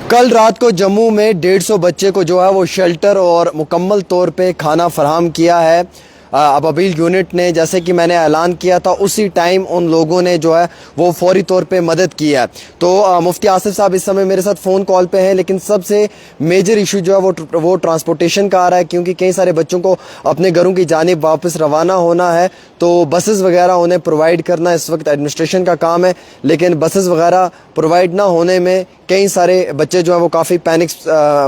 کل رات کو جموں میں 150 بچے کو جو ہے وہ شیلٹر اور مکمل طور پہ کھانا فراہم کیا ہے ابابیل یونٹ نے. جیسے کہ میں نے اعلان کیا تھا اسی ٹائم ان لوگوں نے جو ہے وہ فوری طور پہ مدد کی ہے. تو مفتی آصف صاحب اس سمے میرے ساتھ فون کال پہ ہیں، لیکن سب سے میجر ایشو جو ہے وہ ٹرانسپورٹیشن کا آ رہا ہے، کیونکہ کئی سارے بچوں کو اپنے گھروں کی جانب واپس روانہ ہونا ہے. تو بسز وغیرہ انہیں پرووائڈ کرنا اس وقت ایڈمنسٹریشن کا کام ہے، لیکن بسز وغیرہ پرووائڈ نہ ہونے میں کئی سارے بچے جو ہیں وہ کافی پینک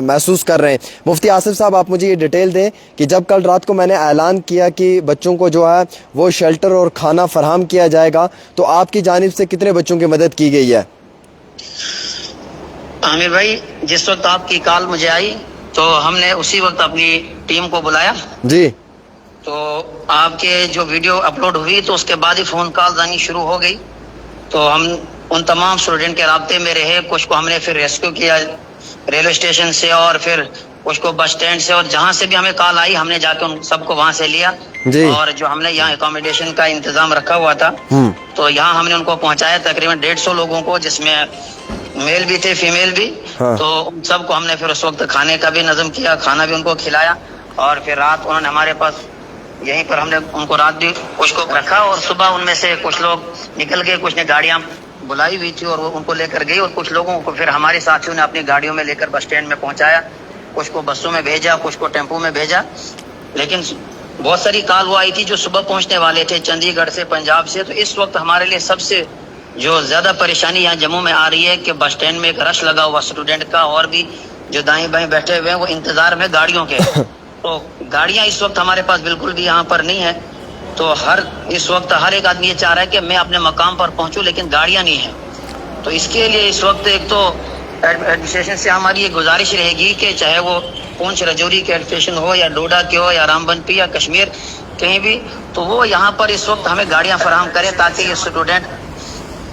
محسوس کر رہے ہیں. مفتی آصف صاحب آپ مجھے یہ ڈیٹیل دیں کہ جب کل رات کو میں نے اعلان کیا کہ بچوں کو جو ہے وہ شیلٹر اور کھانا فراہم کیا جائے گا، تو آپ کی جانب سے کتنے بچوں کی مدد کی گئی ہے؟ عامر بھائی، جس وقت آپ کی کال مجھے آئی تو ہم نے اسی وقت اپنی ٹیم کو بلایا. جی. تو آپ کے جو ویڈیو اپلوڈ ہوئی تو اس کے بعد ہی فون کال آنی شروع ہو گئی. تو ہم ان تمام اسٹوڈنٹ کے رابطے میں رہے. کچھ کو ہم نے پھر ریسکیو کیا ریلوے اسٹیشن سے، اور پھر کچھ کو بس اسٹینڈ سے، اور جہاں سے بھی ہمیں کال آئی ہم نے جا کے ان سب کو وہاں سے لیا. جی. اور جو ہم نے یہاں اکوموڈیشن کا انتظام رکھا ہوا تھا تو یہاں ہم نے ان کو پہنچایا تقریباً 150 لوگوں کو، جس میں میل بھی تھے فیمیل بھی. تو ان سب کو ہم نے پھر اس وقت کھانے کا بھی نظم کیا، کھانا بھی ان کو کھلایا. اور پھر رات انہوں نے ہمارے پاس یہیں پر ہم نے ان کو رات بھی کچھ کو رکھا، اور صبح ان میں سے کچھ لوگ نکل گئے. کچھ نے گاڑیاں بلائی ہوئی تھی اور وہ ان کو لے کر گئی، اور کچھ لوگوں کو پھر ہمارے ساتھیوں نے اپنی گاڑیوں میں لے کر بس اسٹینڈ میں پہنچایا. کچھ کو بسوں میں بھیجا، کچھ کو ٹیمپو میں بھیجا. لیکن بہت ساری کال وہ آئی تھی جو صبح پہنچنے والے تھے چندی گڑھ سے، پنجاب سے. تو اس وقت ہمارے لیے سب سے جو زیادہ پریشانی یہاں جموں میں آ رہی ہے کہ بس اسٹینڈ میں ایک رش لگا ہوا اسٹوڈنٹ کا، اور بھی جو دائیں بائیں بیٹھے ہوئے ہیں وہ انتظار میں گاڑیوں کے. تو گاڑیاں اس وقت ہمارے پاس بالکل بھی یہاں پر نہیں ہے. تو اس وقت ہر ایک آدمی یہ چاہ رہا ہے کہ میں اپنے مقام پر پہنچوں، لیکن گاڑیاں نہیں ہیں. تو اس کے لیے اس وقت ایک تو ایڈمنسٹریشن سے ہماری یہ گزارش رہے گی کہ چاہے وہ پونچھ رجوری کے ایڈمنسٹریشن ہو، یا ڈوڈا کے ہو، یا رام بن پی، یا کشمیر کہیں بھی، تو وہ یہاں پر اس وقت ہمیں گاڑیاں فراہم کریں تاکہ یہ اسٹوڈنٹ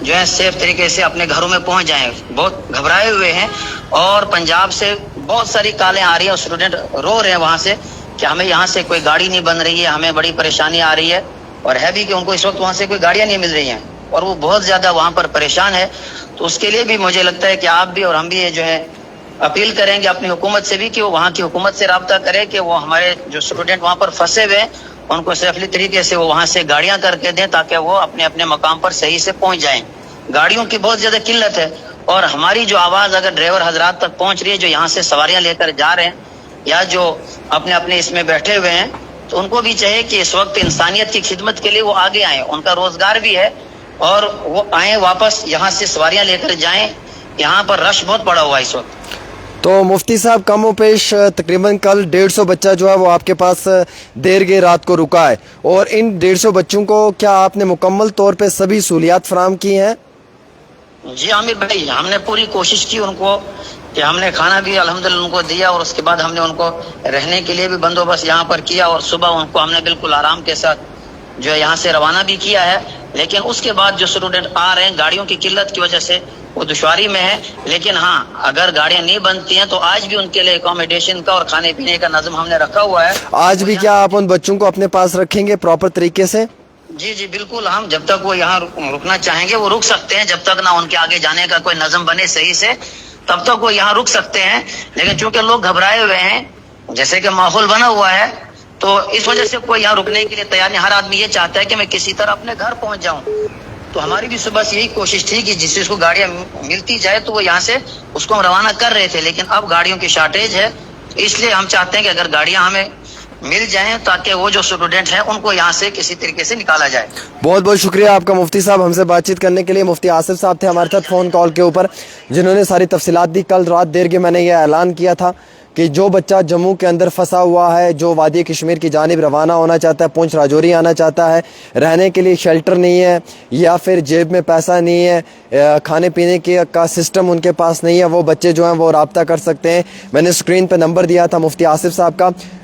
جو ہے سیف طریقے سے اپنے گھروں میں پہنچ جائیں. بہت گھبرائے ہوئے ہیں، اور پنجاب سے بہت ساری کالیں آ رہی ہیں، اور اسٹوڈنٹ رو رہے ہیں وہاں سے کہ ہمیں یہاں سے کوئی گاڑی نہیں بن رہی ہے، ہمیں بڑی پریشانی آ رہی ہے. اور ہے بھی کہ ان کو اس وقت وہاں سے کوئی گاڑیاں نہیں مل رہی ہیں، اور وہ بہت زیادہ وہاں پر پریشان ہے. تو اس کے لیے بھی مجھے لگتا ہے کہ آپ بھی اور ہم بھی یہ جو ہے اپیل کریں گے اپنی حکومت سے بھی کہ وہ وہاں کی حکومت سے رابطہ کرے کہ وہ ہمارے جو اسٹوڈنٹ وہاں پر پھنسے ہوئے ہیں ان کو سیفلی طریقے سے وہ وہاں سے گاڑیاں کر کے دیں تاکہ وہ اپنے اپنے مقام پر صحیح سے پہنچ جائیں. گاڑیوں کی بہت زیادہ قلت ہے، اور ہماری جو آواز اگر ڈرائیور حضرات تک پہنچ رہی ہے جو یہاں سے سواریاں لے کر جا رہے ہیں، یا جو اپنے اپنے اس میں بیٹھے ہوئے ہیں، تو ان کو بھی چاہیے کہ اس وقت انسانیت کی خدمت کے لیے وہ آگے آئیں. ان کا روزگار بھی ہے، اور وہ آئیں واپس یہاں سے سواریاں لے کر جائیں. یہاں پر رش بہت پڑا ہوا ہے اس وقت. تو مفتی صاحب کم و پیش تقریباً کل 150 بچہ جو ہے وہ آپ کے پاس دیر گئے رات کو رکا ہے، اور ان 150 بچوں کو کیا آپ نے مکمل طور پہ سبھی سہولیات فراہم کی ہیں؟ جی عامر بھائی، ہم نے پوری کوشش کی ان کو کہ ہم نے کھانا بھی الحمدللہ ان کو دیا، اور اس کے بعد ہم نے ان کو رہنے کے لیے بھی بندوبست یہاں پر کیا، اور صبح ان کو ہم نے بالکل آرام کے ساتھ جو ہے یہاں سے روانہ بھی کیا ہے. لیکن اس کے بعد جو اسٹوڈنٹ آ رہے ہیں گاڑیوں کی قلت کی وجہ سے وہ دشواری میں ہے. لیکن ہاں، اگر گاڑیاں نہیں بنتی ہیں تو آج بھی ان کے لیے اکوموڈیشن کا اور کھانے پینے کا نظم ہم نے رکھا ہوا ہے. آج بھی کیا آپ ان بچوں کو اپنے پاس رکھیں گے پراپر طریقے سے؟ جی جی بالکل. ہم جب تک وہ یہاں رکنا چاہیں گے وہ رک سکتے ہیں، جب تک نہ ان کے آگے جانے کا کوئی نظم بنے صحیح سے تب تک وہ یہاں رک سکتے ہیں. لیکن چونکہ لوگ گھبرائے ہوئے ہیں، جیسے کہ ماحول بنا ہوا ہے، تو اس وجہ سے کوئی یہاں رکنے کے لیے تیار نہیں. ہر آدمی یہ چاہتا ہے کہ میں کسی طرح اپنے گھر پہنچ جاؤں. تو ہماری بھی صبح سے یہی کوشش تھی کہ جس چیز کو گاڑیاں ملتی جائے تو وہ یہاں سے اس کو ہم روانہ کر رہے تھے. لیکن اب گاڑیوں کی شارٹیج ہے، اس لیے ہم چاہتے ہیں کہ اگر گاڑیاں ہمیں مل جائیں تاکہ وہ جو اسٹوڈنٹ ہیں ان کو یہاں سے کسی طریقے سے نکالا جائے. بہت بہت شکریہ آپ کا مفتی صاحب ہم سے بات چیت کرنے کے لیے. مفتی آصف صاحب تھے ہمارے ساتھ فون کال کے اوپر، جنہوں نے ساری تفصیلات دی. کل رات دیر کے میں نے یہ اعلان کیا تھا کہ جو بچہ جموں کے اندر پھنسا ہوا ہے، جو وادی کشمیر کی جانب روانہ ہونا چاہتا ہے، پونچھ راجوری آنا چاہتا ہے، رہنے کے لیے شیلٹر نہیں ہے، یا پھر جیب میں پیسہ نہیں ہے، کھانے پینے کا سسٹم ان کے پاس نہیں ہے، وہ بچے جو ہیں وہ رابطہ کر سکتے ہیں. میں نے اسکرین پہ نمبر دیا تھا مفتی آصف صاحب کا.